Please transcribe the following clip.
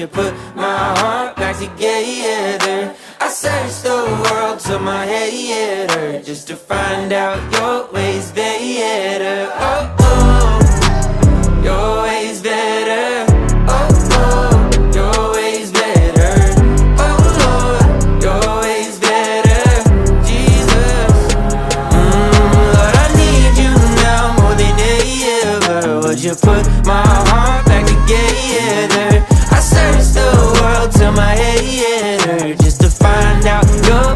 you put my heart back together? I searched the world till my head hurt, just to find out your ways better. Oh, oh, your ways better. Oh, oh, your ways better. Oh, Lord, your ways better. Jesus, Lord, I need you now more than ever. Would you put my heart back together? I searched the world till my head hurt, just to find out your